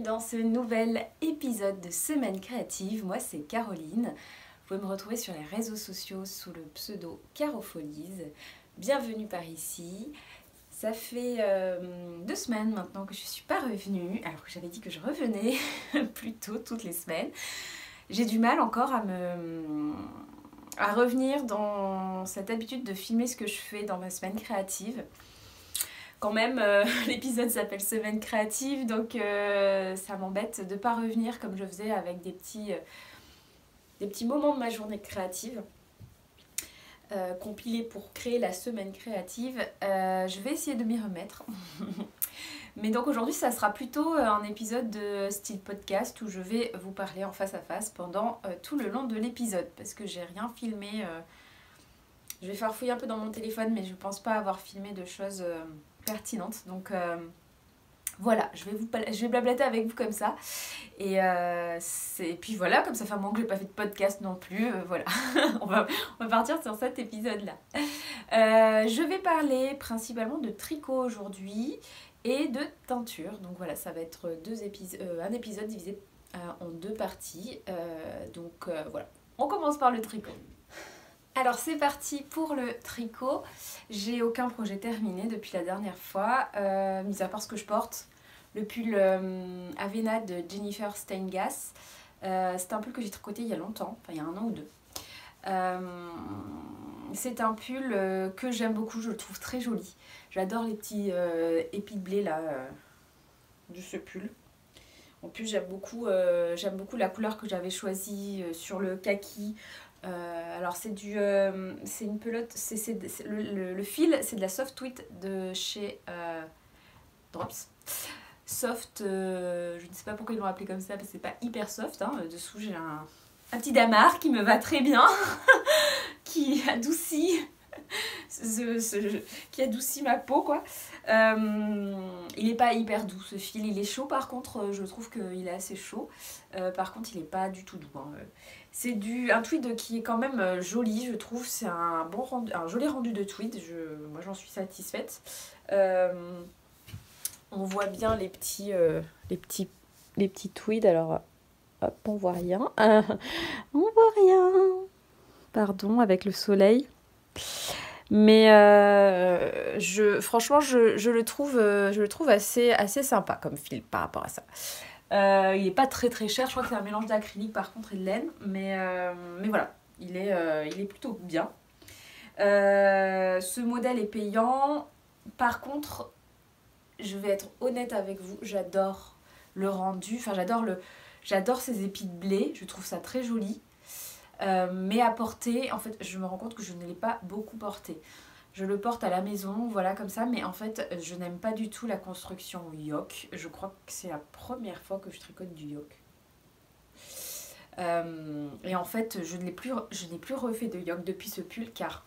dans ce nouvel épisode de Semaine Créative. Moi c'est Caroline. Vous pouvez me retrouver sur les réseaux sociaux sous le pseudo Carofolies. Bienvenue par ici. Ça fait 2 semaines maintenant que je ne suis pas revenue, alors que j'avais dit que je revenais plus tôt toutes les semaines. J'ai du mal encore à revenir dans cette habitude de filmer ce que je fais dans ma semaine créative. Quand même, l'épisode s'appelle Semaine créative, donc ça m'embête de ne pas revenir comme je faisais avec des petits moments de ma journée créative. Compilés pour créer la semaine créative. Je vais essayer de m'y remettre. Mais donc aujourd'hui, ça sera plutôt un épisode de style podcast où je vais vous parler en face à face pendant tout le long de l'épisode parce que j'ai rien filmé. Je vais farfouiller un peu dans mon téléphone, mais je pense pas avoir filmé de choses pertinentes. Donc voilà, je vais blablater avec vous comme ça. Et puis voilà, comme ça fait un moment que j'ai pas fait de podcast non plus. Voilà, on va partir sur cet épisode-là. Je vais parler principalement de tricot aujourd'hui et de teinture. Donc voilà, ça va être un épisode divisé en 2 parties. Voilà, on commence par le tricot. Alors c'est parti pour le tricot. J'ai aucun projet terminé depuis la dernière fois, mis à part ce que je porte. Le pull Avena de Jennifer Steingass. C'est un pull que j'ai tricoté il y a longtemps, enfin il y a 1 an ou 2. C'est un pull que j'aime beaucoup, je le trouve très joli. J'adore les petits épis de blé là, de ce pull. En plus j'aime beaucoup la couleur que j'avais choisie sur le kaki. Alors c'est une pelote, le fil c'est de la Soft Tweed de chez Drops. Soft, je ne sais pas pourquoi ils l'ont appelé comme ça parce que c'est pas hyper soft, hein. Dessous j'ai un petit damar qui me va très bien, qui adoucit ma peau quoi. Il est pas hyper doux ce fil, il est chaud par contre, je trouve qu'il est assez chaud. Par contre il est pas du tout doux, hein. C'est un tweed qui est quand même joli, je trouve. C'est un joli rendu de tweed. Moi, j'en suis satisfaite. On voit bien les petits tweeds. Alors, hop, on voit rien. On voit rien. Pardon, avec le soleil. Mais franchement, je le trouve assez sympa comme fil par rapport à ça. Il n'est pas très très cher, je crois que c'est un mélange d'acrylique par contre et de laine, mais voilà, il est plutôt bien. Ce modèle est payant, par contre, je vais être honnête avec vous, j'adore le rendu, enfin j'adore ces épis de blé, je trouve ça très joli, mais à porter, en fait, je me rends compte que je ne l'ai pas beaucoup porté. Je le porte à la maison, voilà comme ça, mais en fait, je n'aime pas du tout la construction yoke. Je crois que c'est la première fois que je tricote du yoke. Et en fait, je n'ai plus refait de yoke depuis ce pull, car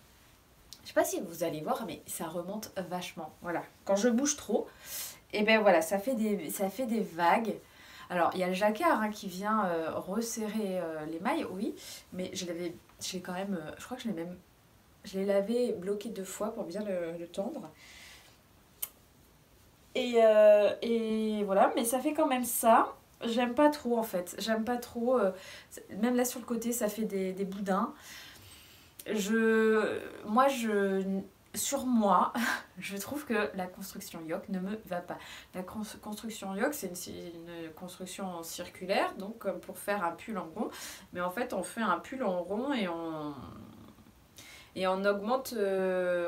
je sais pas si vous allez voir, mais ça remonte vachement. Voilà, quand je bouge trop, et ben voilà, ça fait des vagues. Alors, il y a le jacquard hein, qui vient resserrer les mailles, oui, mais je l'ai quand même, je crois que je l'ai lavé et bloqué 2 fois pour bien le tendre. Et voilà, mais ça fait quand même ça. J'aime pas trop en fait. J'aime pas trop. Même là sur le côté, ça fait des boudins. Sur moi, je trouve que la construction yoke ne me va pas. La construction yoke, c'est une construction circulaire, donc comme pour faire un pull en rond. Mais en fait, on fait un pull en rond et on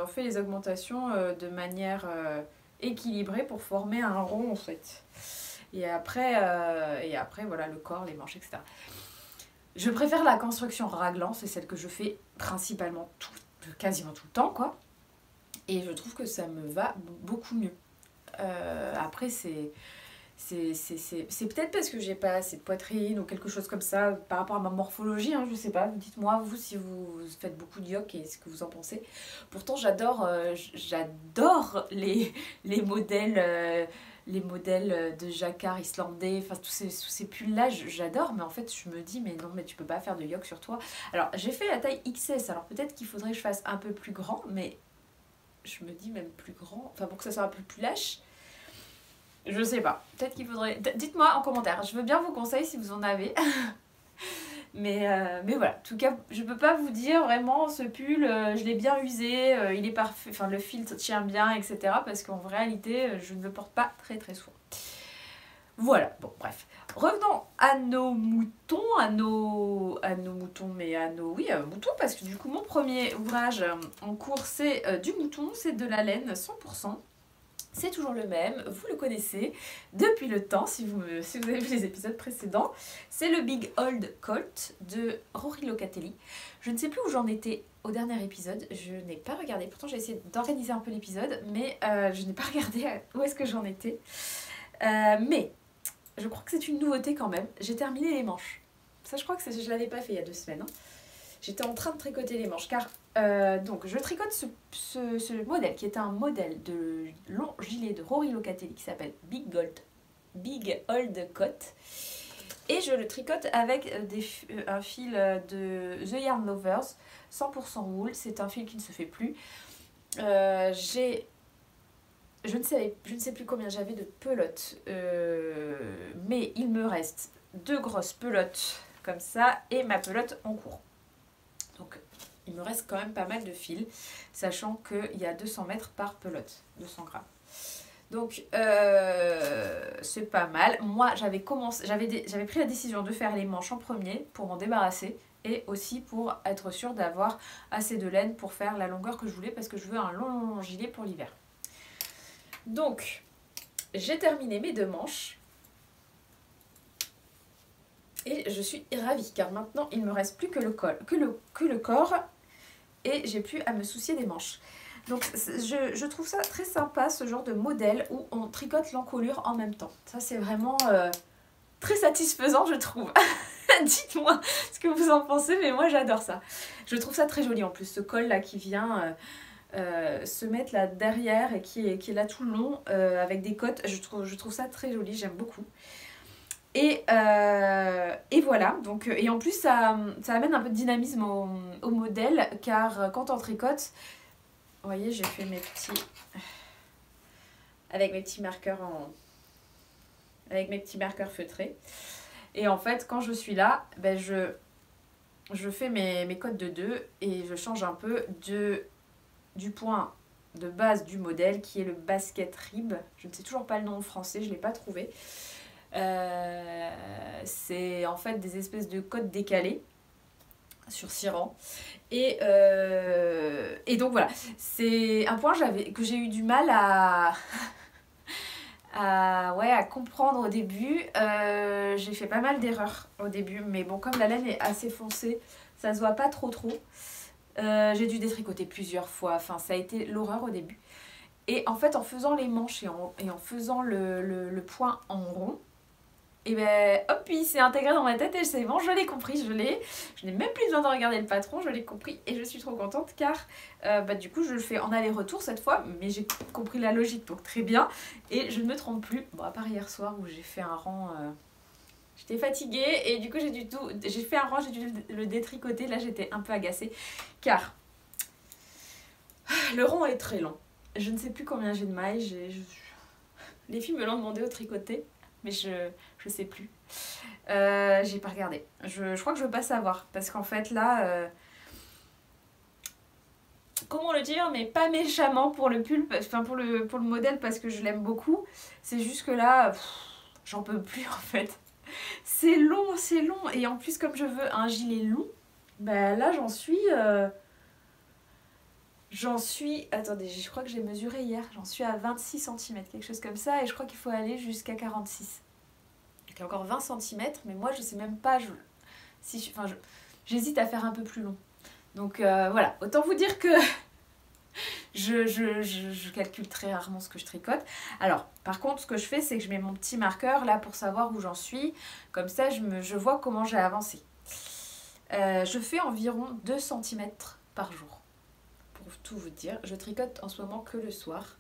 fait les augmentations de manière équilibrée pour former un rond en fait. Et après voilà le corps, les manches, etc. Je préfère la construction raglan, c'est celle que je fais principalement quasiment tout le temps quoi. Et je trouve que ça me va beaucoup mieux. Après c'est peut-être parce que j'ai pas assez de poitrine ou quelque chose comme ça par rapport à ma morphologie, hein, je sais pas. Dites-moi vous si vous faites beaucoup de yoke et ce que vous en pensez. Pourtant j'adore les modèles de jacquard islandais, enfin tous ces pulls là j'adore, mais en fait je me dis mais non mais tu peux pas faire de yoke sur toi. Alors j'ai fait la taille XS, alors peut-être qu'il faudrait que je fasse un peu plus grand, mais je me dis même plus grand, enfin pour que ça soit un peu plus lâche. Je sais pas. Peut-être qu'il faudrait... Dites-moi en commentaire. Je veux bien vos conseils si vous en avez. Mais voilà. En tout cas, je peux pas vous dire vraiment ce pull, je l'ai bien usé, il est parfait. Enfin, le fil tient bien, etc. Parce qu'en réalité, je ne le porte pas très très souvent. Voilà. Bon, bref. Revenons à nos moutons, oui, moutons, parce que du coup, mon premier ouvrage en cours, c'est du mouton, c'est de la laine 100%. C'est toujours le même, vous le connaissez depuis le temps, si vous avez vu les épisodes précédents. C'est le Big Old Colt de Rory Locatelli. Je ne sais plus où j'en étais au dernier épisode, je n'ai pas regardé. Pourtant, j'ai essayé d'organiser un peu l'épisode, mais je n'ai pas regardé où est-ce que j'en étais. Mais je crois que c'est une nouveauté quand même. J'ai terminé les manches. Ça, je crois que je ne l'avais pas fait il y a 2 semaines. Hein. J'étais en train de tricoter les manches, car donc je tricote ce modèle qui est un modèle de long gilet de Rory Locatelli qui s'appelle Big Old Coat. Et je le tricote avec un fil de The Yarn Lovers 100% wool. C'est un fil qui ne se fait plus. Je ne sais plus combien j'avais de pelotes, mais il me reste 2 grosses pelotes comme ça et ma pelote en cours. Donc il me reste quand même pas mal de fils, sachant qu'il y a 200 mètres par pelote, 200 grammes. Donc c'est pas mal. Moi j'avais pris la décision de faire les manches en premier pour m'en débarrasser et aussi pour être sûre d'avoir assez de laine pour faire la longueur que je voulais parce que je veux un long gilet pour l'hiver. Donc j'ai terminé mes 2 manches. Et je suis ravie car maintenant il ne me reste plus que le corps et j'ai plus à me soucier des manches. Donc je trouve ça très sympa ce genre de modèle où on tricote l'encolure en même temps. Ça c'est vraiment très satisfaisant je trouve. Dites-moi ce que vous en pensez mais moi j'adore ça. Je trouve ça très joli en plus ce col là qui vient se mettre là derrière et qui est là tout le long avec des côtes. Je trouve ça très joli, j'aime beaucoup. Et voilà, donc, et en plus ça amène un peu de dynamisme au modèle car quand on tricote, vous voyez j'ai fait avec mes petits marqueurs feutrés et en fait quand je suis là, ben je fais mes côtes de 2 et je change un peu du point de base du modèle qui est le basket rib, je ne sais toujours pas le nom en français, je ne l'ai pas trouvé. C'est en fait des espèces de côtes décalées sur 6 rangs et donc voilà c'est un point que j'ai eu du mal à comprendre au début. J'ai fait pas mal d'erreurs au début mais bon comme la laine est assez foncée ça se voit pas trop j'ai dû détricoter plusieurs fois, enfin ça a été l'horreur au début et en fait en faisant les manches et en faisant le point en rond et ben hop, il s'est intégré dans ma tête et c'est bon, je l'ai compris, je n'ai même plus besoin de regarder le patron, je l'ai compris et je suis trop contente car du coup je le fais en aller-retour cette fois, mais j'ai compris la logique donc très bien et je ne me trompe plus. Bon, à part hier soir où j'ai fait un rang, j'étais fatiguée et du coup j'ai fait un rang, j'ai dû le détricoter, là j'étais un peu agacée car le rang est très long. Je ne sais plus combien j'ai de mailles, les filles me l'ont demandé au tricoté. Mais je sais plus. J'ai pas regardé. Je crois que je veux pas savoir. Parce qu'en fait là... comment le dire? Mais pas méchamment pour le pull. Enfin pour le modèle parce que je l'aime beaucoup. C'est juste que là... j'en peux plus en fait. C'est long, c'est long. Et en plus comme je veux un gilet long. Bah là j'en suis... Attendez, je crois que j'ai mesuré hier. J'en suis à 26 cm, quelque chose comme ça. Et je crois qu'il faut aller jusqu'à 46. Il y a encore 20 cm, mais moi je sais même pas. J'hésite à faire un peu plus long. Donc voilà, autant vous dire que je calcule très rarement ce que je tricote. Alors, par contre, ce que je fais, c'est que je mets mon petit marqueur là pour savoir où j'en suis. Comme ça, je vois comment j'ai avancé. Je fais environ 2 cm par jour. Pour tout vous dire, je tricote en ce moment que le soir.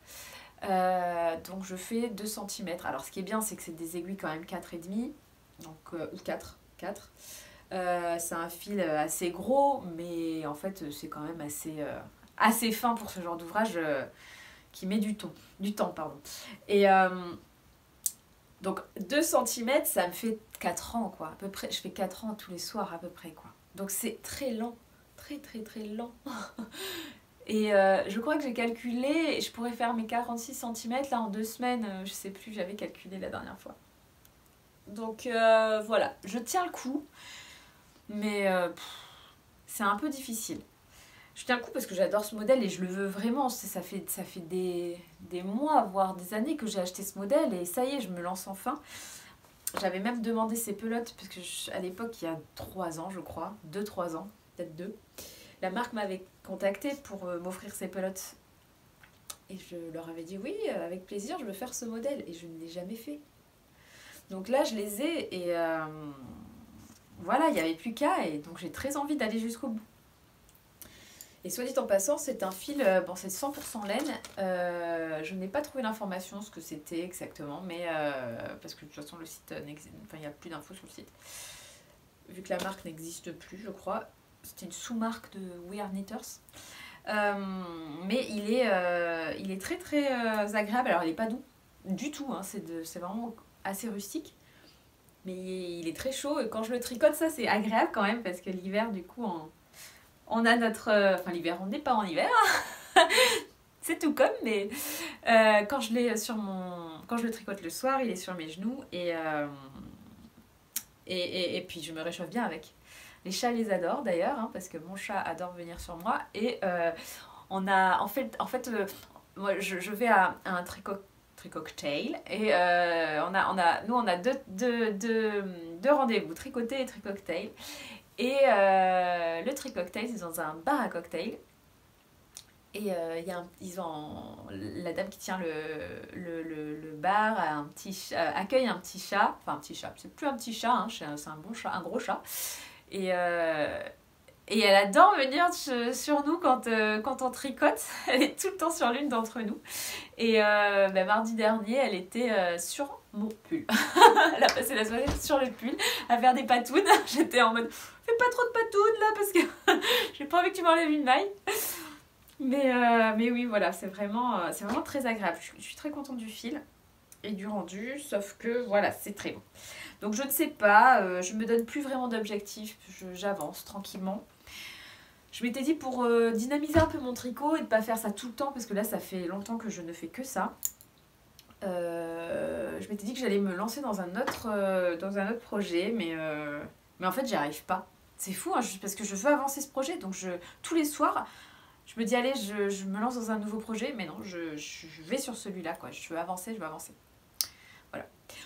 Donc je fais 2 cm. Alors ce qui est bien c'est que c'est des aiguilles quand même 4,5 donc, ou 4. C'est un fil assez gros mais en fait c'est quand même assez fin pour ce genre d'ouvrage qui met du temps. Pardon. Et Donc 2 cm, ça me fait 4 ans quoi, à peu près. Je fais 4 ans tous les soirs à peu près quoi. Donc c'est très lent, très très très lent. Et je crois que j'ai calculé, je pourrais faire mes 46 cm là en 2 semaines, je sais plus, j'avais calculé la dernière fois. Donc voilà, je tiens le coup, mais c'est un peu difficile. Je tiens le coup parce que j'adore ce modèle et je le veux vraiment. Ça fait des mois, voire des années que j'ai acheté ce modèle et ça y est, je me lance enfin. J'avais même demandé ces pelotes parce que à l'époque, il y a 3 ans, je crois, 2-3 ans, peut-être 2. La marque m'avait contactée pour m'offrir ces pelotes. Et je leur avais dit oui, avec plaisir, je veux faire ce modèle. Et je ne l'ai jamais fait. Donc là, je les ai et voilà, il n'y avait plus qu'à. Et donc j'ai très envie d'aller jusqu'au bout. Et soit dit en passant, c'est un fil, bon c'est 100% laine. Je n'ai pas trouvé l'information, ce que c'était exactement, mais parce que de toute façon le site n'existe, enfin il n'y a plus d'infos sur le site. Vu que la marque n'existe plus, je crois. C'était une sous-marque de We Are Knitters. Mais il est très très agréable. Alors il n'est pas doux du tout, hein, c'est vraiment assez rustique. Mais il est très chaud et quand je le tricote, ça c'est agréable quand même parce que l'hiver du coup on a notre... Enfin l'hiver, on n'est pas en hiver. C'est tout comme, mais quand je l'ai sur mon... Quand je le tricote le soir, il est sur mes genoux et puis je me réchauffe bien avec. Les chats les adorent d'ailleurs, hein, parce que mon chat adore venir sur moi. Et on a... En fait moi je vais à un tricocktail et nous on a deux rendez-vous, tricoter et tricocktail. Et le tricocktail, c'est dans un bar à cocktail. Et la dame qui tient le bar accueille un petit chat. Enfin, un petit chat. C'est plus un petit chat, hein, c'est un bon chat, un gros chat. Et elle adore venir sur nous quand on tricote. Elle est tout le temps sur l'une d'entre nous. Et mardi dernier, elle était sur mon pull. Elle a passé la soirée sur le pull à faire des patounes. J'étais en mode, fais pas trop de patounes là parce que j'ai pas envie que tu m'enlèves une maille. Mais oui, voilà, c'est vraiment très agréable. Je suis très contente du fil et du rendu, sauf que voilà, c'est très bon. Donc je ne sais pas, je me donne plus vraiment d'objectifs, j'avance tranquillement. Je m'étais dit pour dynamiser un peu mon tricot et de pas faire ça tout le temps, parce que là ça fait longtemps que je ne fais que ça. Je m'étais dit que j'allais me lancer dans un autre projet, mais en fait j'y arrive pas. C'est fou, hein, parce que je veux avancer ce projet, donc tous les soirs, je me dis allez, je me lance dans un nouveau projet, mais non, je vais sur celui-là, quoi. Je veux avancer. Voilà.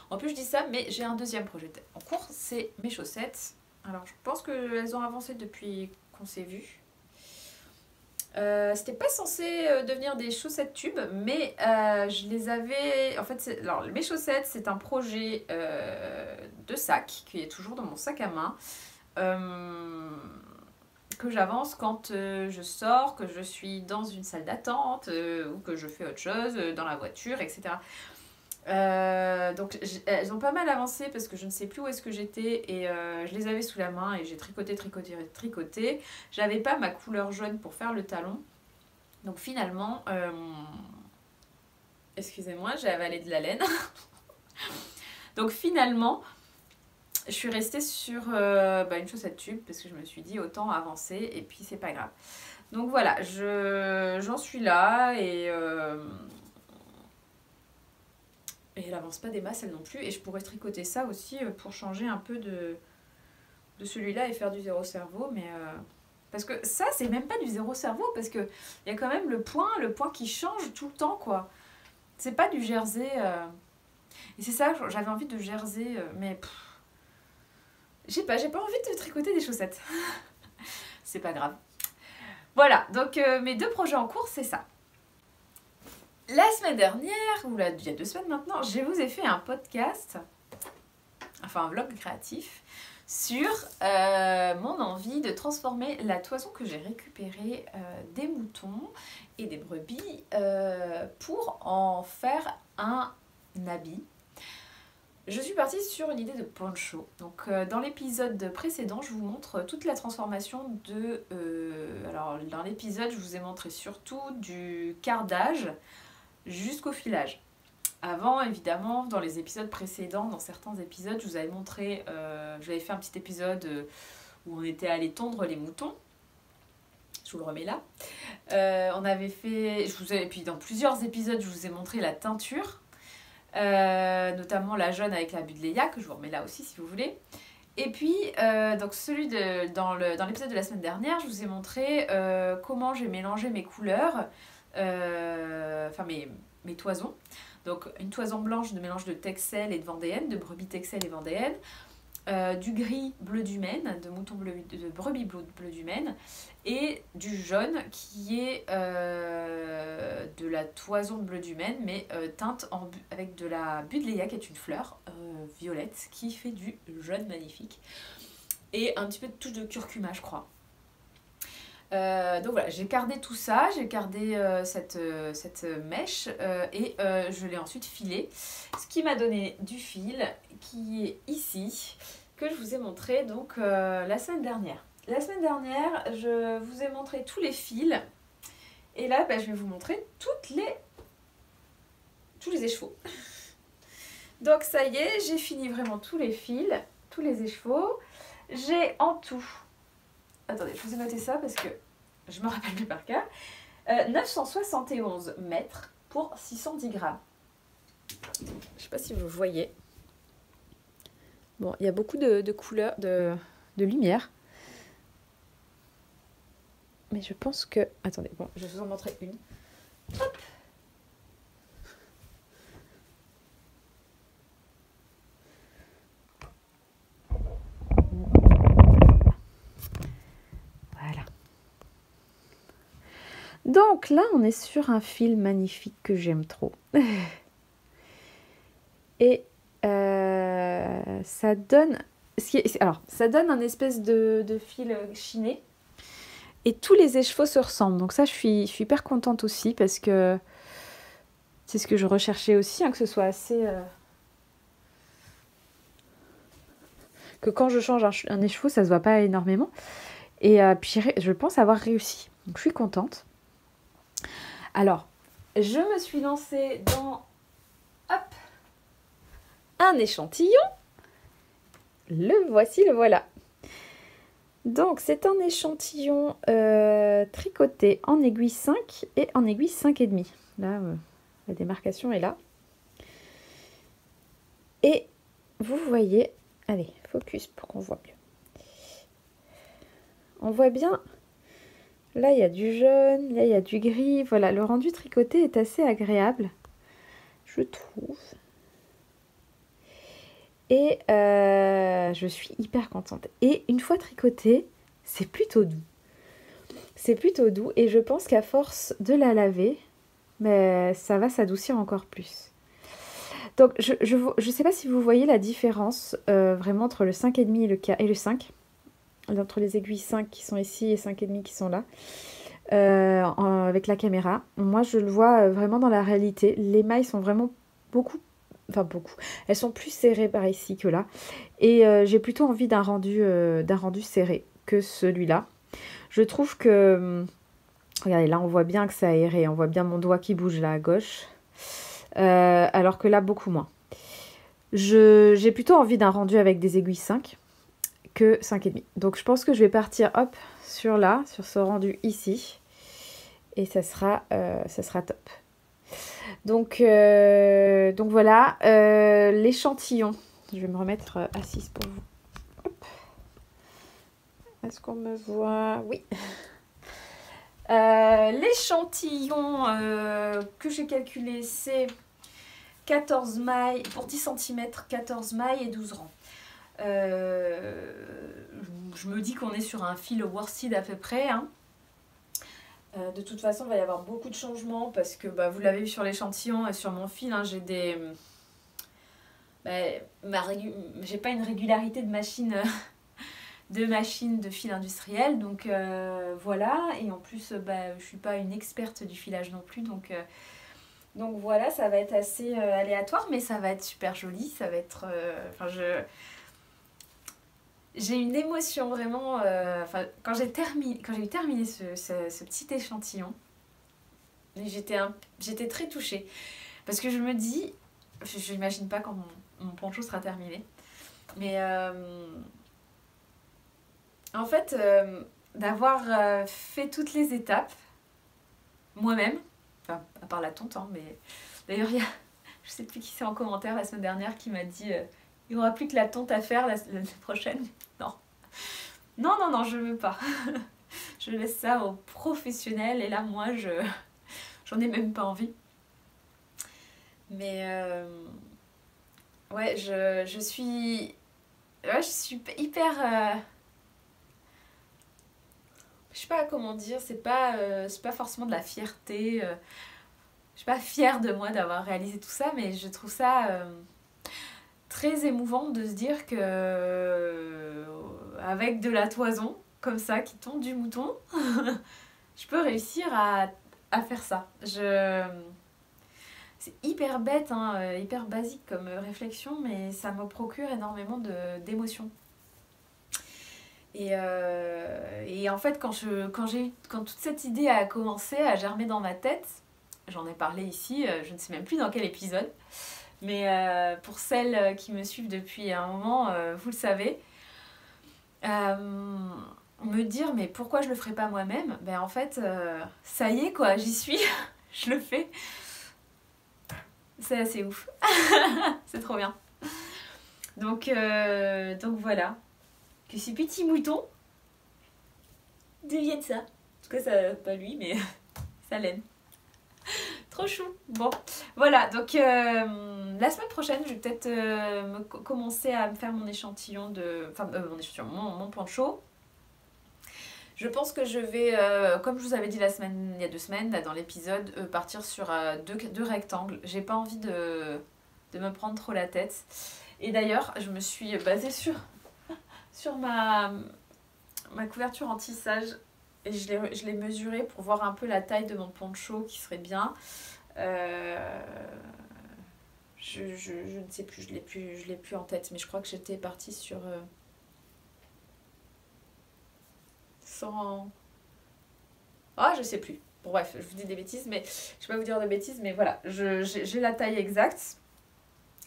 En plus je dis ça, mais j'ai un deuxième projet en cours, c'est mes chaussettes. Alors je pense qu'elles ont avancé depuis qu'on s'est vu. C'était pas censé devenir des chaussettes tubes, mais je les avais... En fait, alors, mes chaussettes, c'est un projet de sac qui est toujours dans mon sac à main, que j'avance quand je sors, que je suis dans une salle d'attente ou que je fais autre chose, dans la voiture, etc. Donc elles ont pas mal avancé parce que je ne sais plus où est-ce que j'étais et je les avais sous la main et j'ai tricoté. J'avais pas ma couleur jaune pour faire le talon, donc finalement excusez-moi, j'ai avalé de la laine. Donc finalement je suis restée sur une chaussette tube parce que je me suis dit autant avancer et puis c'est pas grave. Donc voilà, j'en suis là et elle avance pas des masses elle non plus et je pourrais tricoter ça aussi pour changer un peu de celui-là et faire du zéro cerveau, mais parce que ça c'est même pas du zéro cerveau parce que il y a quand même le point qui change tout le temps quoi. C'est pas du jersey et c'est ça, j'avais envie de jersey mais j'ai pas envie de tricoter des chaussettes. C'est pas grave. Voilà, donc mes deux projets en cours c'est ça. La semaine dernière, ou il y a 2 semaines maintenant, je vous ai fait un podcast, enfin un vlog créatif, sur mon envie de transformer la toison que j'ai récupérée des moutons et des brebis pour en faire un habit. Je suis partie sur une idée de poncho. Donc dans l'épisode précédent, je vous montre toute la transformation de... alors dans l'épisode, je vous ai montré surtout du cardage jusqu'au filage. Avant, évidemment, dans les épisodes précédents, dans certains épisodes, je vous avais montré, j'avais fait un petit épisode où on était allé tondre les moutons. Je vous le remets là. On avait fait, et puis dans plusieurs épisodes, je vous ai montré la teinture, notamment la jaune avec la Buddleia, que je vous remets là aussi si vous voulez. Et puis, donc dans l'épisode de la semaine dernière, je vous ai montré comment j'ai mélangé mes couleurs, enfin mes toisons. Donc une toison blanche de mélange de Texel et de Vendéenne, de brebis Texel et Vendéenne, du gris bleu du Maine, de brebis bleu du Maine, et du jaune qui est de la toison de bleu du Maine, mais teinte avec de la Buddleia qui est une fleur violette qui fait du jaune magnifique. Et un petit peu de touche de curcuma, je crois. Donc voilà, j'ai gardé tout ça, j'ai gardé cette mèche et je l'ai ensuite filée. Ce qui m'a donné du fil qui est ici, que je vous ai montré donc la semaine dernière. La semaine dernière, je vous ai montré tous les fils et là, je vais vous montrer tous les écheveaux. Donc ça y est, j'ai fini vraiment tous les fils, tous les écheveaux. J'ai en tout... Attendez, je vous ai noté ça parce que je me rappelle plus par cœur. 971 mètres pour 610 grammes. Je ne sais pas si vous voyez. Bon, il y a beaucoup de couleurs, de lumière. Mais je pense que... Attendez, bon, je vais vous en montrer une. Hop! Donc là, on est sur un fil magnifique que j'aime trop. Et ça donne... Alors, ça donne un espèce de fil chiné. Et tous les écheveaux se ressemblent. Donc ça, je suis hyper contente aussi parce que c'est ce que je recherchais aussi, hein, que ce soit assez... Que quand je change un écheveau, ça se voit pas énormément. Et puis, je pense avoir réussi. Donc je suis contente. Alors, je me suis lancée dans un échantillon. Le voici, le voilà. Donc, c'est un échantillon tricoté en aiguille 5 et en aiguille 5,5. Là, la démarcation est là. Et vous voyez... Allez, focus pour qu'on voit mieux. On voit bien... Là, il y a du jaune, là, il y a du gris. Voilà, le rendu tricoté est assez agréable, je trouve. Et je suis hyper contente. Et une fois tricoté, c'est plutôt doux. C'est plutôt doux et je pense qu'à force de la laver, ça va s'adoucir encore plus. Donc, je sais pas si vous voyez la différence vraiment entre le 5,5 et le 5. Entre les aiguilles 5 qui sont ici et 5,5 qui sont là, avec la caméra. Moi, je le vois vraiment dans la réalité. Les mailles sont vraiment beaucoup. Elles sont plus serrées par ici que là. Et j'ai plutôt envie d'un rendu serré que celui-là. Je trouve que... regardez, là, on voit bien que c'est aéré. On voit bien mon doigt qui bouge là à gauche. Alors que là, beaucoup moins. J'ai plutôt envie d'un rendu avec des aiguilles 5. Que 5,5. Donc je pense que je vais partir sur ce rendu ici et ça sera top. Donc voilà l'échantillon. Je vais me remettre assise pour vous. Est-ce qu'on me voit? Oui. L'échantillon que j'ai calculé, c'est 14 mailles pour 10 cm, 14 mailles et 12 rangs. Je me dis qu'on est sur un fil worsted à peu près, hein. De toute façon il va y avoir beaucoup de changements parce que vous l'avez vu sur l'échantillon et sur mon fil, hein, j'ai des j'ai pas une régularité de machine de fil industriel, donc voilà. Et en plus je suis pas une experte du filage non plus, donc voilà, ça va être assez aléatoire, mais ça va être super joli. Ça va être j'ai une émotion vraiment... quand j'ai terminé ce petit échantillon, j'étais très touchée. Parce que je me dis, je n'imagine pas quand mon poncho sera terminé. Mais en fait, d'avoir fait toutes les étapes, moi-même, enfin, à part la tonte, hein, mais d'ailleurs, il y a, je sais plus qui c'est en commentaire la semaine dernière qui m'a dit il n'y aura plus que la tonte à faire la prochaine. Non. Non, non, non, je veux pas. Je laisse ça aux professionnels et là, moi, j'en ai même pas envie. Mais ouais, je suis... Ouais, je suis hyper... je sais pas comment dire, c'est pas forcément de la fierté. Je suis pas fière de moi d'avoir réalisé tout ça, mais je trouve ça très émouvant de se dire que avec de la toison, comme ça, qui tombe du mouton, je peux réussir à faire ça. C'est hyper bête, hein, hyper basique comme réflexion, mais ça me procure énormément d'émotions. Et en fait, quand toute cette idée a commencé à germer dans ma tête, j'en ai parlé ici, je ne sais même plus dans quel épisode, mais pour celles qui me suivent depuis un moment, vous le savez, me dire mais pourquoi je le ferais pas moi-même, ben en fait, ça y est quoi, j'y suis, je le fais. C'est assez ouf. C'est trop bien. Donc voilà. Que ces petits moutons deviennent ça. En tout cas, ça, pas lui, mais sa laine. Trop chou. Bon, voilà. Donc la semaine prochaine, je vais peut-être commencer à me faire mon échantillon de... Enfin, mon poncho. Je pense que je vais, comme je vous avais dit il y a 2 semaines, là, dans l'épisode, partir sur deux rectangles. J'ai pas envie de me prendre trop la tête. Et d'ailleurs, je me suis basée sur ma couverture en tissage. Et je l'ai mesurée pour voir un peu la taille de mon poncho qui serait bien. Je ne sais plus, je l'ai plus en tête. Mais je crois que j'étais partie sur 100... Ah, je sais plus. Bon, bref, je vous dis des bêtises, mais je vais pas vous dire de bêtises, mais voilà, j'ai la taille exacte.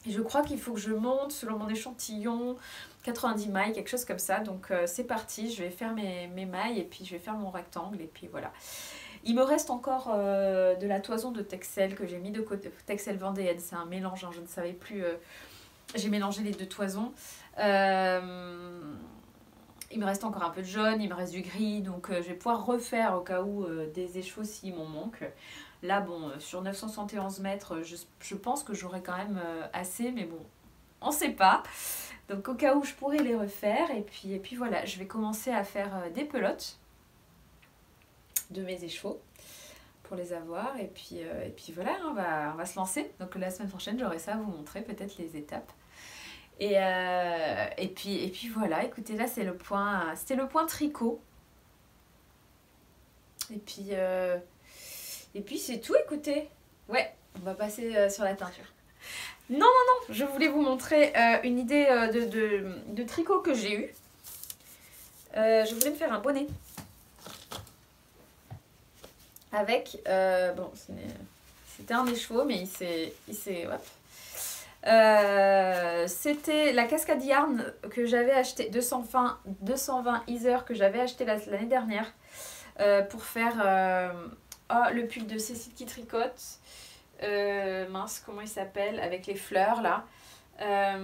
Et je crois qu'il faut que je monte selon mon échantillon 90 mailles, quelque chose comme ça. Donc c'est parti, je vais faire mes mailles et puis je vais faire mon rectangle et puis voilà. Il me reste encore de la toison de Texel que j'ai mis de côté. Texel vendéenne, c'est un mélange, hein, je ne savais plus. J'ai mélangé les deux toisons. Il me reste encore un peu de jaune, il me reste du gris, donc je vais pouvoir refaire au cas où des échevaux s'il m'en manque. Là, bon, sur 971 mètres, je pense que j'aurai quand même assez, mais bon, on sait pas. Donc au cas où, je pourrais les refaire. Et puis voilà, je vais commencer à faire des pelotes de mes échevaux pour les avoir. Et puis voilà, on va se lancer. Donc la semaine prochaine, j'aurai ça à vous montrer, peut-être les étapes. Et puis voilà, écoutez, là c'était le point tricot. Et puis c'est tout, écoutez. Ouais, on va passer sur la teinture. Non, je voulais vous montrer une idée de tricot que j'ai eue. Je voulais me faire un bonnet. Avec, bon, c'était un écheveau, mais il s'est hop. C'était la cascade yarn que j'avais acheté 220 Ether que j'avais acheté l'année dernière pour faire le pull de Cécile qui tricote. Mince, comment il s'appelle, avec les fleurs là. J'ai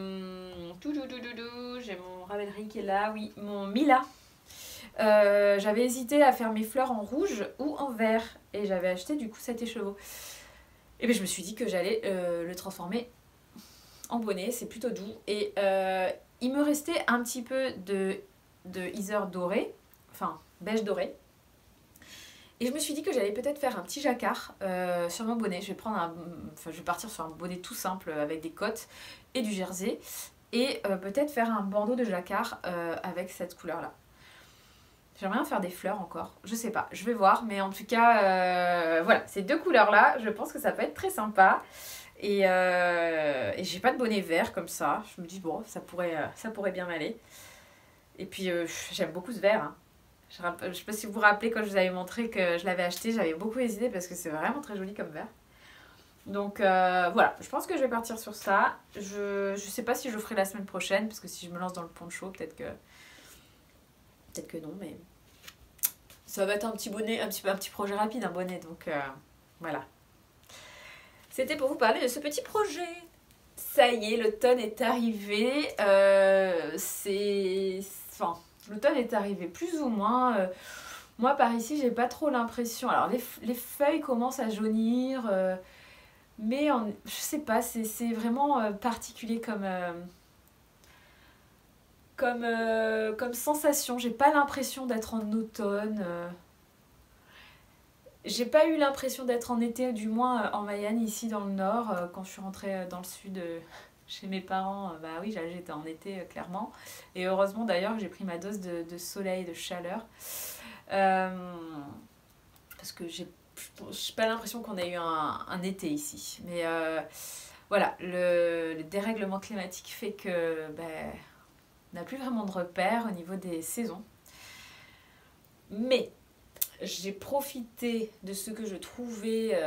mon Ravelry qui est là, oui, mon Mila. J'avais hésité à faire mes fleurs en rouge ou en vert et j'avais acheté du coup cet écheveau. Et bien je me suis dit que j'allais le transformer en bonnet, c'est plutôt doux. Et il me restait un petit peu de Ether doré, enfin beige doré. Et je me suis dit que j'allais peut-être faire un petit jacquard sur mon bonnet. Je vais partir sur un bonnet tout simple avec des côtes et du jersey. Et peut-être faire un bandeau de jacquard avec cette couleur-là. J'aimerais bien faire des fleurs encore. Je sais pas, je vais voir. Mais en tout cas, voilà, ces deux couleurs-là, je pense que ça peut être très sympa. Et j'ai pas de bonnet vert comme ça. Je me dis, bon, ça pourrait bien m'aller. Et puis, j'aime beaucoup ce vert. Hein. Je sais pas si vous vous rappelez quand je vous avais montré que je l'avais acheté, j'avais beaucoup hésité parce que c'est vraiment très joli comme vert. Donc voilà, je pense que je vais partir sur ça. Je sais pas si je le ferai la semaine prochaine, parce que si je me lance dans le poncho, peut-être que non, mais ça va être un petit bonnet, un petit projet rapide, un bonnet, donc voilà. C'était pour vous parler de ce petit projet. Ça y est, l'automne est arrivé. Enfin, l'automne est arrivé plus ou moins. Moi, par ici, j'ai pas trop l'impression. Alors, les feuilles commencent à jaunir, mais je sais pas, c'est vraiment particulier comme sensation. J'ai pas l'impression d'être en automne. J'ai pas eu l'impression d'être en été, du moins en Mayenne, ici dans le nord. Quand je suis rentrée dans le sud chez mes parents, bah oui, j'étais en été clairement. Et heureusement d'ailleurs, j'ai pris ma dose de soleil, de chaleur. Parce que j'ai pas l'impression qu'on ait eu un été ici. Mais voilà, le dérèglement climatique fait que on n'a plus vraiment de repères au niveau des saisons. Mais j'ai profité de ce que je trouvais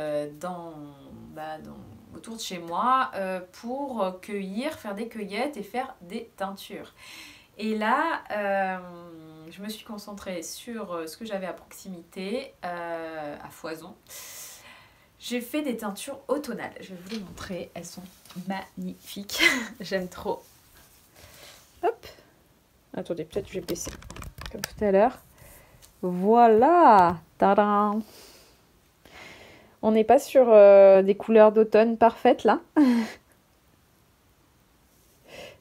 autour de chez moi pour cueillir, faire des cueillettes et faire des teintures. Et là, je me suis concentrée sur ce que j'avais à proximité, à foison. J'ai fait des teintures automnales. Je vais vous les montrer. Elles sont magnifiques. J'aime trop. Hop. Attendez, peut-être que je vais baisser comme tout à l'heure. Voilà. Tadam. On n'est pas sur des couleurs d'automne parfaites là.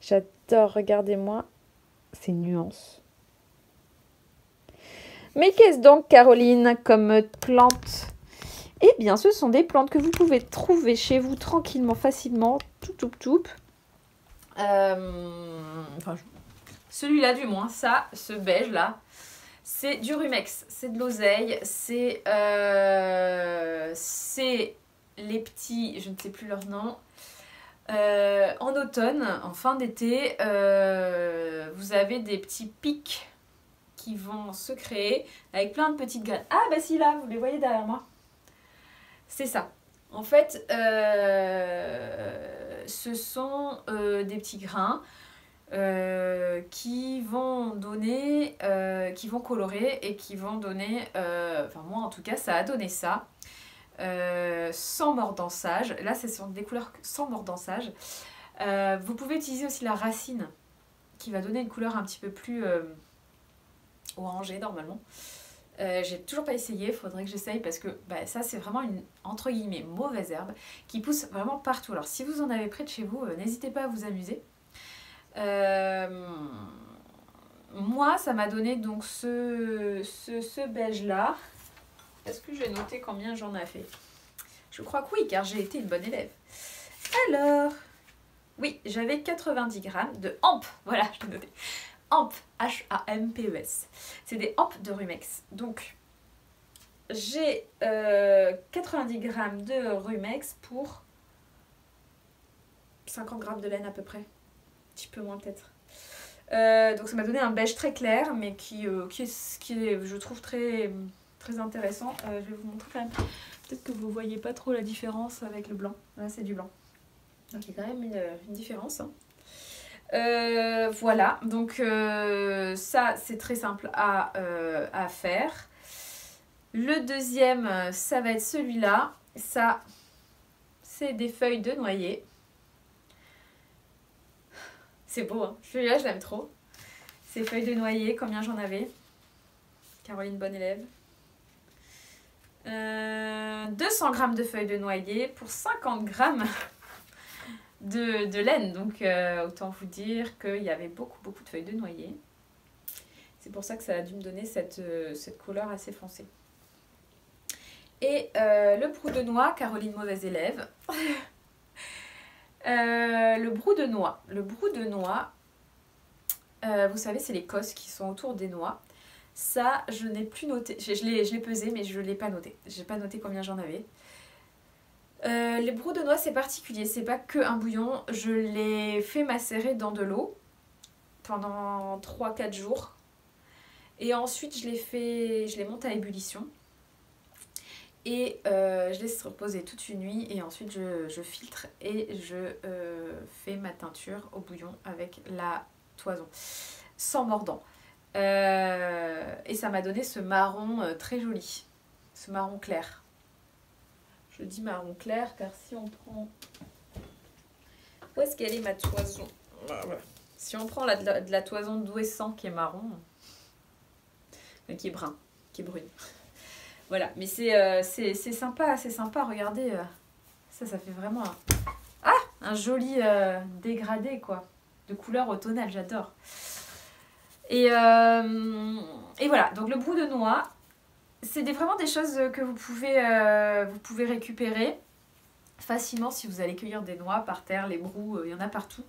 J'adore, regardez-moi ces nuances. Mais qu'est-ce donc, Caroline, comme plante? Eh bien, ce sont des plantes que vous pouvez trouver chez vous tranquillement, facilement, tout. Celui-là du moins, ce beige là, c'est du rumex, c'est de l'oseille, c'est les petits, je ne sais plus leur nom. En automne, en fin d'été, vous avez des petits pics qui vont se créer avec plein de petites graines. Ah bah si, là, vous les voyez derrière moi. C'est ça. En fait, ce sont des petits grains qui vont donner, qui vont colorer et qui vont donner, enfin moi en tout cas ça a donné ça, sans mordançage. Là ce sont des couleurs sans mordançage. Vous pouvez utiliser aussi la racine qui va donner une couleur un petit peu plus orangée normalement. J'ai toujours pas essayé, il faudrait que j'essaye parce que ça c'est vraiment une entre guillemets mauvaise herbe qui pousse vraiment partout. Alors si vous en avez près de chez vous, n'hésitez pas à vous amuser. Moi ça m'a donné donc ce beige là. Est-ce que j'ai noté combien j'en ai fait? Je crois que oui, car j'ai été une bonne élève. Alors, oui, j'avais 90 grammes de hamp. Voilà, je l'ai noté. Hamp, H-A-M-P-E-S. C'est des hamps de rumex. Donc, j'ai 90 grammes de rumex pour 50 grammes de laine à peu près. Un petit peu moins peut-être. Donc ça m'a donné un beige très clair, mais qui est, je trouve, très, très intéressant. Je vais vous montrer quand même. Peut-être que vous ne voyez pas trop la différence avec le blanc. Là, c'est du blanc. Donc il y a quand même une différence. Voilà, donc ça c'est très simple à faire. Le deuxième, ça va être celui-là. Ça, c'est des feuilles de noyer. C'est beau, hein. Celui-là, je l'aime trop. Ces feuilles de noyer, combien j'en avais? Caroline, bonne élève. 200 grammes de feuilles de noyer pour 50 grammes de laine. Donc, autant vous dire qu'il y avait beaucoup de feuilles de noyer. C'est pour ça que ça a dû me donner cette couleur assez foncée. Et le brou de noix, Caroline, mauvaise élève. Le brou de noix. Le brou de noix, vous savez, c'est les cosses qui sont autour des noix. Ça, je n'ai plus noté. Je l'ai pesé, mais je ne l'ai pas noté. Je n'ai pas noté combien j'en avais. Les brous de noix, c'est particulier. C'est pas que un bouillon. Je l'ai fait macérer dans de l'eau pendant 3-4 jours. Et ensuite, je les monte à ébullition. Et je laisse reposer toute une nuit et ensuite je filtre et je fais ma teinture au bouillon avec la toison, sans mordant. Et ça m'a donné ce marron très joli, ce marron clair. Je dis marron clair car si on prend... Où est-ce qu'elle est ma toison? Si on prend de la toison d'Ouessant qui est marron, qui est brun, qui est brune. Voilà, mais c'est sympa, regardez. Ça fait vraiment un joli dégradé, quoi. De couleur automnale, j'adore. Et voilà, donc le brou de noix, c'est vraiment des choses que vous pouvez récupérer facilement si vous allez cueillir des noix par terre, les brous, il y en a partout.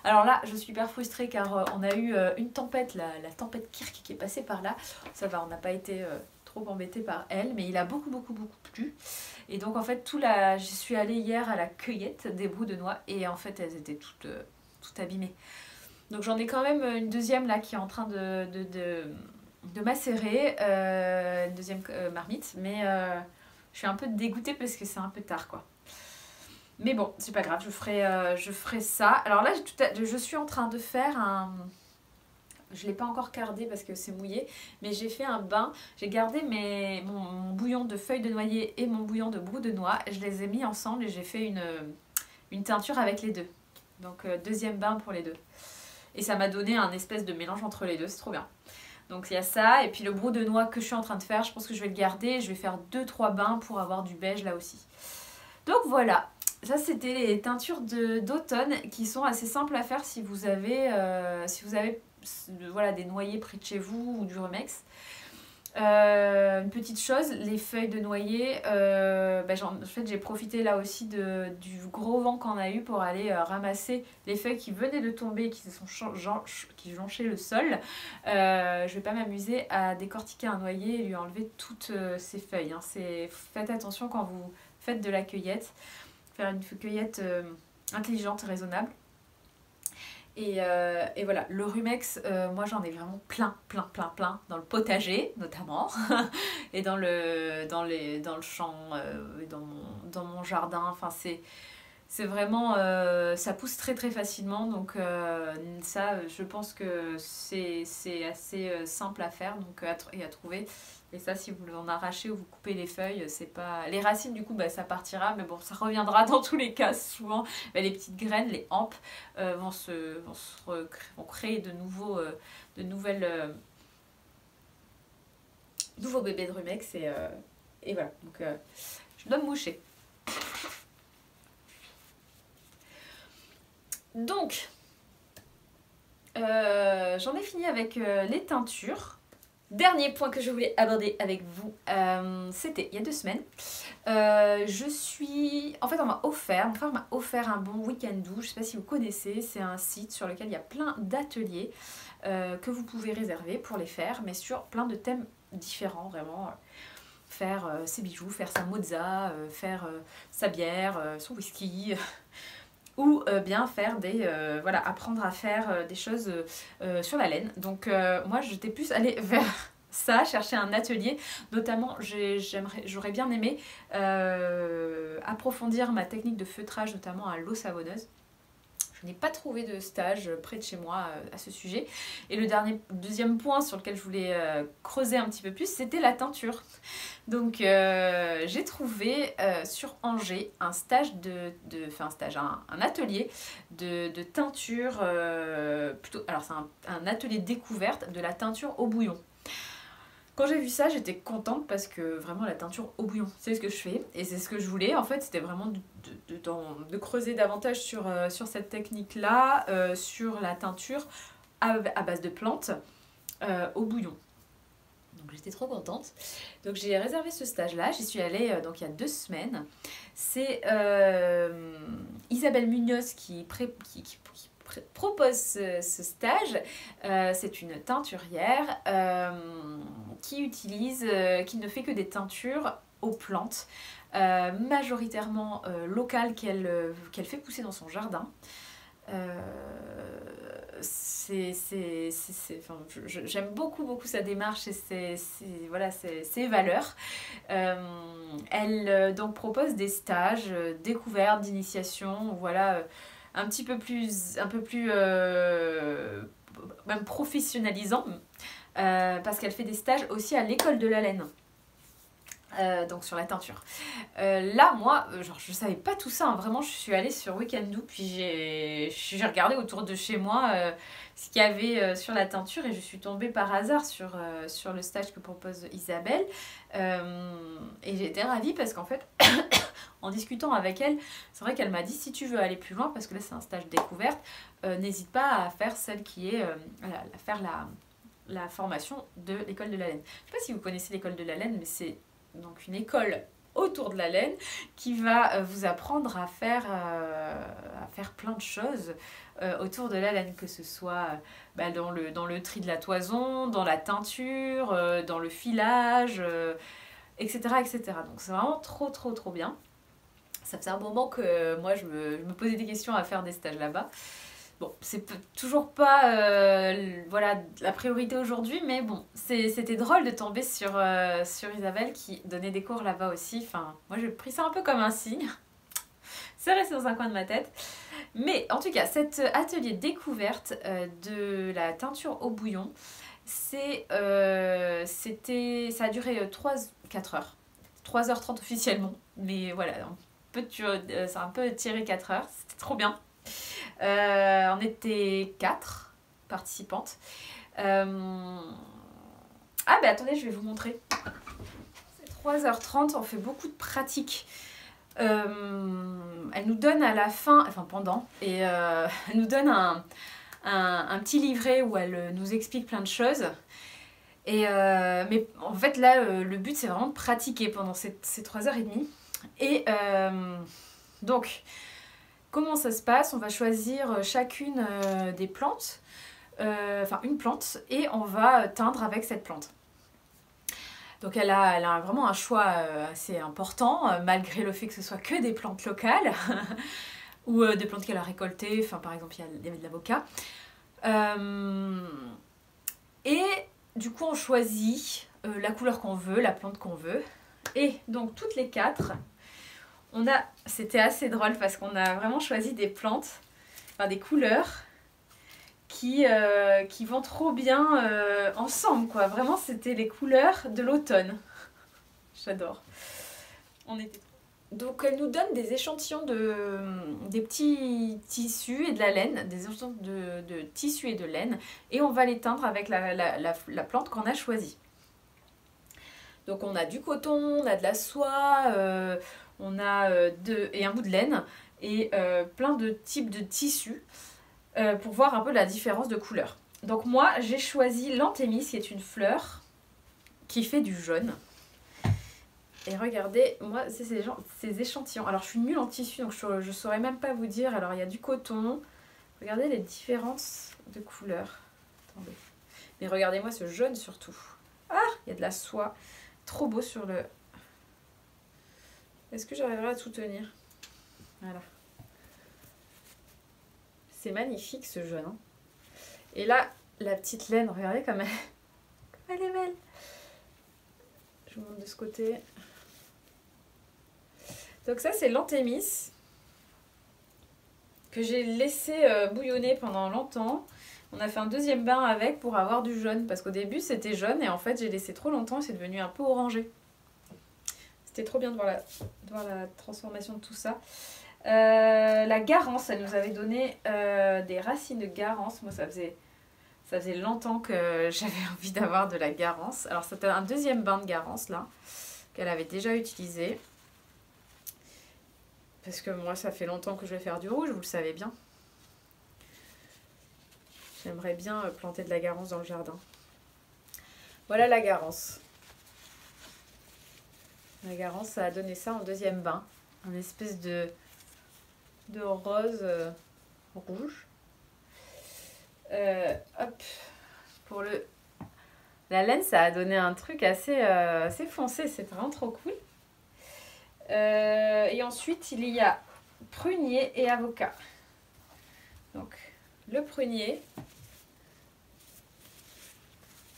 Alors là, je suis hyper frustrée car on a eu une tempête, la tempête Kirk qui est passée par là. Ça va, on n'a pas été trop embêté par elle, mais il a beaucoup plu. Et donc en fait, j'y suis allée hier à la cueillette des brous de noix et en fait, elles étaient toutes abîmées. Donc j'en ai quand même une deuxième là qui est en train de macérer, une deuxième marmite, mais je suis un peu dégoûtée parce que c'est un peu tard, quoi. Mais bon, c'est pas grave, je ferai ça. Alors là, je suis en train de faire un... Je ne l'ai pas encore cardé parce que c'est mouillé, mais j'ai fait un bain. J'ai gardé mon bouillon de feuilles de noyer et mon bouillon de brou de noix. Je les ai mis ensemble et j'ai fait une teinture avec les deux. Donc deuxième bain pour les deux. Et ça m'a donné un espèce de mélange entre les deux, c'est trop bien. Donc il y a ça, et puis le brou de noix que je suis en train de faire, je pense que je vais le garder. Je vais faire 2-3 bains pour avoir du beige là aussi. Donc voilà. Ça, c'était les teintures d'automne qui sont assez simples à faire si vous avez voilà, des noyers près de chez vous ou du Rumex. Une petite chose, les feuilles de noyer, en fait j'ai profité là aussi du gros vent qu'on a eu pour aller ramasser les feuilles qui venaient de tomber, qui jonchaient le sol. Je vais pas m'amuser à décortiquer un noyer et lui enlever toutes ces feuilles, hein. Faites attention quand vous faites de la cueillette. Faire une cueillette intelligente et raisonnable. Et voilà, le Rumex, moi j'en ai vraiment plein dans le potager notamment et dans le champ, dans mon jardin. Enfin c'est vraiment, ça pousse très facilement, donc ça je pense que c'est assez simple à faire donc, et à trouver. Et ça, si vous en arrachez ou vous coupez les feuilles, c'est pas... Les racines, du coup, ça partira, mais bon, ça reviendra dans tous les cas. Souvent, les petites graines, les hampes, vont créer de nouveaux bébés de Rumex. Et voilà, donc je dois me moucher. Donc, j'en ai fini avec les teintures. Dernier point que je voulais aborder avec vous, c'était il y a 2 semaines. En fait, on m'a offert un bon week-end doux. Je ne sais pas si vous connaissez, c'est un site sur lequel il y a plein d'ateliers que vous pouvez réserver pour les faire, mais sur plein de thèmes différents, vraiment. Faire ses bijoux, faire sa mozza, faire sa bière, son whisky... ou bien faire apprendre à faire des choses sur la laine. Donc moi j'étais plus allée vers ça, chercher un atelier. Notamment j'aurais bien aimé approfondir ma technique de feutrage, notamment à l'eau savonneuse. Je n'ai pas trouvé de stage près de chez moi à ce sujet. Et le deuxième point sur lequel je voulais creuser un petit peu plus, c'était la teinture. Donc j'ai trouvé sur Angers un stage un atelier de teinture, alors c'est un atelier découverte de la teinture au bouillon. Quand j'ai vu ça, j'étais contente parce que vraiment la teinture au bouillon, c'est ce que je fais et c'est ce que je voulais. En fait, c'était vraiment de creuser davantage sur cette technique-là, sur la teinture à base de plantes au bouillon. Donc j'étais trop contente. Donc j'ai réservé ce stage-là, j'y suis allée donc il y a 2 semaines. C'est Isabelle Munoz qui propose ce stage. C'est une teinturière qui ne fait que des teintures aux plantes, majoritairement locales qu'elle fait pousser dans son jardin. Enfin, j'aime beaucoup sa démarche et voilà, ses valeurs. Elle donc propose des stages, découvertes, d'initiation, voilà, un peu plus même professionnalisant, parce qu'elle fait des stages aussi à l'école de la laine. Donc sur la teinture. Là, moi, genre, je savais pas tout ça, hein. Vraiment, je suis allée sur Weekendoo, puis j'ai regardé autour de chez moi ce qu'il y avait sur la teinture, et je suis tombée par hasard sur le stage que propose Isabelle. Et j'ai été ravie parce qu'en fait, en discutant avec elle, c'est vrai qu'elle m'a dit, si tu veux aller plus loin, parce que là c'est un stage découverte, n'hésite pas à faire celle qui est à faire la formation de l'école de la laine. Je sais pas si vous connaissez l'école de la laine, mais c'est donc une école autour de la laine qui va vous apprendre à faire plein de choses autour de la laine, que ce soit dans le tri de la toison, dans la teinture, dans le filage, etc., etc. Donc c'est vraiment trop bien. Ça faisait un moment que moi je me posais des questions à faire des stages là-bas. Bon, c'est toujours pas voilà, la priorité aujourd'hui, mais bon, c'était drôle de tomber sur Isabelle qui donnait des cours là-bas aussi. Enfin, moi j'ai pris ça un peu comme un signe. C'est resté dans un coin de ma tête. Mais en tout cas, cet atelier découverte de la teinture au bouillon, ça a duré 4 heures. 3h30 officiellement, mais voilà, c'est un peu tiré 4 heures, c'était trop bien. On était 4 participantes. Ah ben attendez, je vais vous montrer. C'est 3h30, on fait beaucoup de pratiques. Elle nous donne à la fin, enfin pendant, et elle nous donne un petit livret où elle nous explique plein de choses. Mais en fait là, le but c'est vraiment de pratiquer pendant ces 3h30. Et donc, comment ça se passe? On va choisir chacune des plantes, enfin une plante, et on va teindre avec cette plante. Donc elle a vraiment un choix assez important, malgré le fait que ce soit que des plantes locales, ou des plantes qu'elle a récoltées, enfin par exemple il y avait de l'avocat. Et du coup on choisit la couleur qu'on veut, la plante qu'on veut, et donc toutes les 4, c'était assez drôle parce qu'on a vraiment choisi des plantes, enfin des couleurs qui vont trop bien ensemble, quoi. Vraiment, c'était les couleurs de l'automne. J'adore. Donc, elle nous donne des échantillons des petits tissus et de la laine, des échantillons de tissus et de laine, et on va les teindre avec la plante qu'on a choisie. Donc, on a du coton, on a de la soie, on a et un bout de laine, et plein de types de tissus. Pour voir un peu la différence de couleur. Donc moi j'ai choisi l'anthémis, qui est une fleur qui fait du jaune. Et regardez, moi c'est ces échantillons. Alors je suis nulle en tissu, donc je saurais même pas vous dire. Alors il y a du coton. Regardez les différences de couleurs. Attendez. Mais regardez-moi ce jaune surtout. Ah, il y a de la soie. Trop beau sur le... Est-ce que j'arriverai à tout tenir? Voilà. C'est magnifique ce jaune. Hein. Et là, la petite laine, regardez comme elle est belle. Je vous montre de ce côté. Donc ça, c'est l'anthémis que j'ai laissé bouillonner pendant longtemps. On a fait un deuxième bain avec pour avoir du jaune. Parce qu'au début, c'était jaune et en fait, j'ai laissé trop longtemps et c'est devenu un peu orangé. C'était trop bien de voir la transformation de tout ça. La garance, elle nous avait donné des racines de garance. Moi ça faisait longtemps que j'avais envie d'avoir de la garance. Alors c'était un deuxième bain de garance là, qu'elle avait déjà utilisé. Parce que moi ça fait longtemps que je vais faire du rouge, vous le savez bien. J'aimerais bien planter de la garance dans le jardin. Voilà la garance. La garance, ça a donné ça en deuxième bain. Un espèce de rose rouge. Hop. Pour la laine, ça a donné un truc assez foncé. C'est vraiment trop cool. Et ensuite, il y a prunier et avocat. Donc le prunier,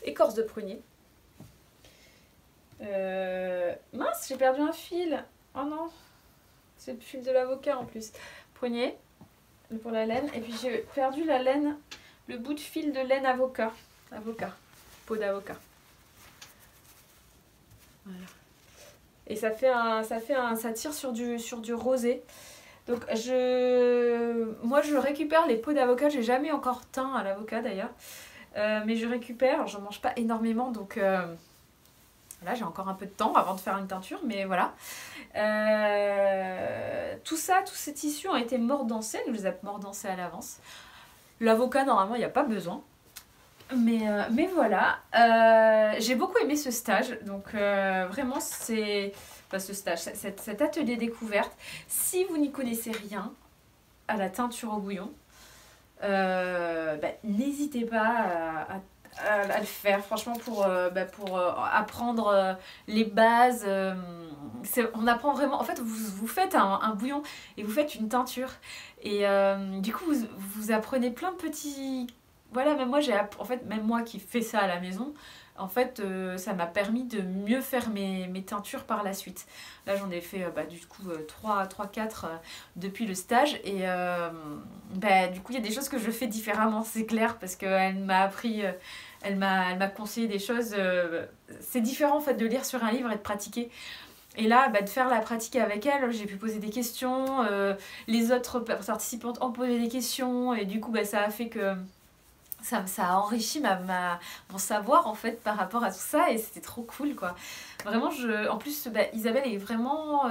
écorce de prunier. Mince, j'ai perdu un fil. Oh non, c'est le fil de l'avocat en plus. Prunier pour la laine. Et puis j'ai perdu la laine, le bout de fil de laine avocat. Peau d'avocat. Voilà. Et ça tire sur du rosé. Donc moi je récupère les peaux d'avocat. J'ai jamais encore teint à l'avocat d'ailleurs. Mais je récupère. Alors, je n'en mange pas énormément, donc là j'ai encore un peu de temps avant de faire une teinture, mais voilà. Tous ces tissus ont été mordancés. Nous les avons mordancés à l'avance. L'avocat, normalement, il n'y a pas besoin. Mais voilà, j'ai beaucoup aimé ce stage, donc vraiment c'est... Enfin, ce stage, cet atelier découverte. Si vous n'y connaissez rien à la teinture au bouillon, n'hésitez pas à le faire, franchement, pour apprendre les bases. On apprend vraiment, en fait, vous faites un bouillon et vous faites une teinture. Et du coup, vous apprenez plein de petits... Voilà, même moi qui fais ça à la maison, en fait, ça m'a permis de mieux faire mes teintures par la suite. Là, j'en ai fait du coup 3-4 depuis le stage. Et du coup, il y a des choses que je fais différemment, c'est clair, parce qu'elle m'a appris, elle m'a conseillé des choses. C'est différent en fait de lire sur un livre et de pratiquer. Et là, de faire la pratique avec elle, j'ai pu poser des questions. Les autres participantes ont posé des questions. Et du coup, ça a fait que... Ça a enrichi mon savoir en fait par rapport à tout ça, et c'était trop cool quoi. Vraiment, en plus Isabelle est vraiment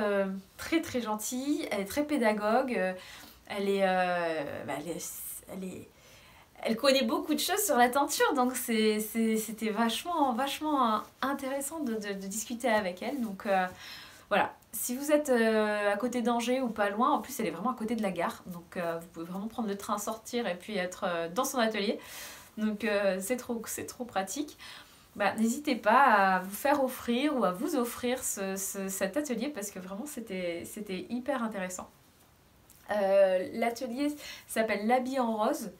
très très gentille, elle est très pédagogue, elle connaît beaucoup de choses sur la teinture, donc c'était vachement intéressant de discuter avec elle. Donc voilà, si vous êtes à côté d'Angers ou pas loin, en plus elle est vraiment à côté de la gare, donc vous pouvez vraiment prendre le train, sortir et puis être dans son atelier. Donc c'est trop pratique. N'hésitez pas à vous faire offrir ou à vous offrir cet atelier, parce que vraiment c'était hyper intéressant. L'atelier s'appelle l'habit en rose.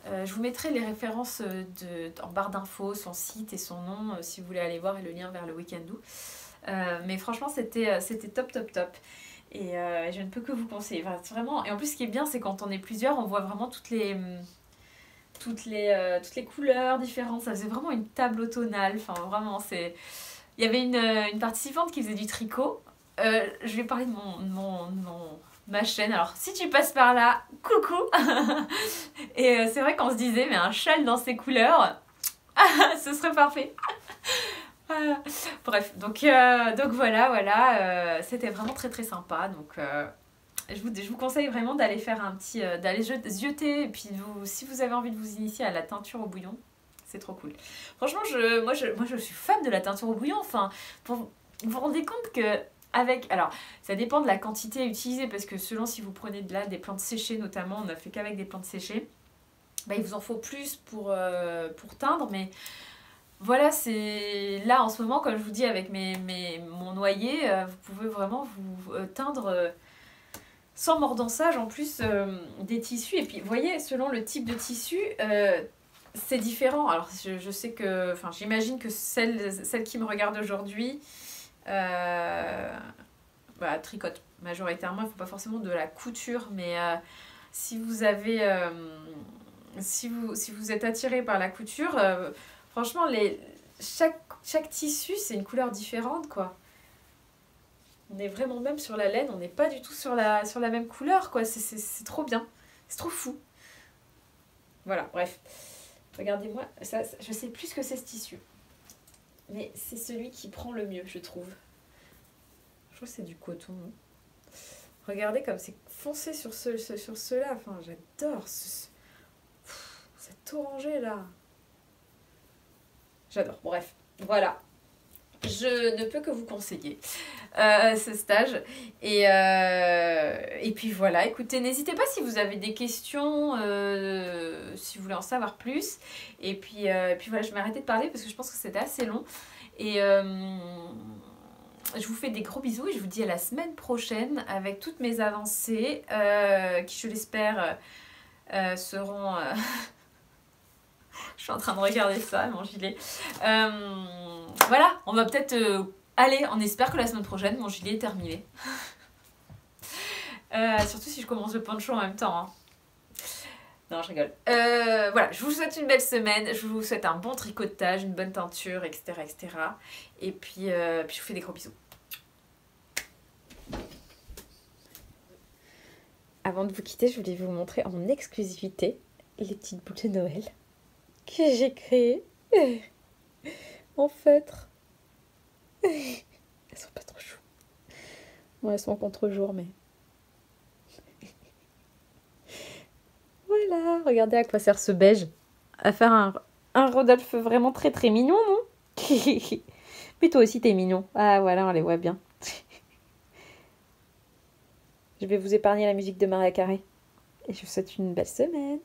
Je vous mettrai les références en barre d'infos, son site et son nom, si vous voulez aller voir, et le lien vers le week-end doux. Mais franchement, c'était top. Et je ne peux que vous conseiller. Enfin, vraiment. Et en plus, ce qui est bien, c'est quand on est plusieurs, on voit vraiment toutes les couleurs différentes. Ça faisait vraiment une table automnale. Enfin, vraiment, c'est... Il y avait une participante qui faisait du tricot. Je vais parler de ma chaîne. Alors, si tu passes par là, coucou. Et c'est vrai qu'on se disait, mais un châle dans ces couleurs, ce serait parfait. Bref, donc voilà, c'était vraiment très sympa. Donc je vous conseille vraiment d'aller faire d'aller zioter, et puis si vous avez envie de vous initier à la teinture au bouillon, c'est trop cool. Franchement, moi je suis fan de la teinture au bouillon. Enfin, vous vous rendez compte que alors ça dépend de la quantité utilisée, parce que selon si vous prenez des plantes séchées notamment, on n'a fait qu'avec des plantes séchées, il vous en faut plus pour teindre, mais voilà, c'est là en ce moment, comme je vous dis, avec mon noyer, vous pouvez vraiment vous teindre sans mordançage, en plus des tissus. Et puis, vous voyez, selon le type de tissu, c'est différent. Alors, je sais que, enfin, j'imagine que celle qui me regarde aujourd'hui tricote majoritairement. Il ne faut pas forcément de la couture, mais si vous avez... si vous êtes attiré par la couture, franchement, chaque tissu, c'est une couleur différente, quoi. On est vraiment même sur la laine, on n'est pas du tout sur la même couleur, quoi. C'est trop bien. C'est trop fou. Voilà, bref. Regardez-moi, je sais plus ce que c'est ce tissu. Mais c'est celui qui prend le mieux, je trouve. Je trouve que c'est du coton. Regardez comme c'est foncé sur ceux-là. Enfin, j'adore cet orangé là. J'adore. Bref, voilà. Je ne peux que vous conseiller ce stage. Et puis voilà, écoutez, n'hésitez pas si vous avez des questions, si vous voulez en savoir plus. Et puis voilà, je vais m'arrêter de parler parce que je pense que c'était assez long. Et je vous fais des gros bisous et je vous dis à la semaine prochaine avec toutes mes avancées qui, je l'espère, seront... Je suis en train de regarder ça, mon gilet. Voilà, on va peut-être... Allez, on espère que la semaine prochaine, mon gilet est terminé. Surtout si je commence le poncho en même temps. Hein. Non, je rigole. Voilà, je vous souhaite une belle semaine. Je vous souhaite un bon tricotage, une bonne teinture, etc. etc. Et puis je vous fais des gros bisous. Avant de vous quitter, je voulais vous montrer en exclusivité les petites boules de Noël que j'ai créées en feutre. Elles sont pas trop choues. Bon, elles sont en contre-jour, mais... Voilà, regardez à quoi sert ce beige. À faire un Rodolphe vraiment très très mignon, non? Mais toi aussi t'es mignon. Ah voilà, on les voit bien. Je vais vous épargner la musique de Maria Carré. Et je vous souhaite une belle semaine.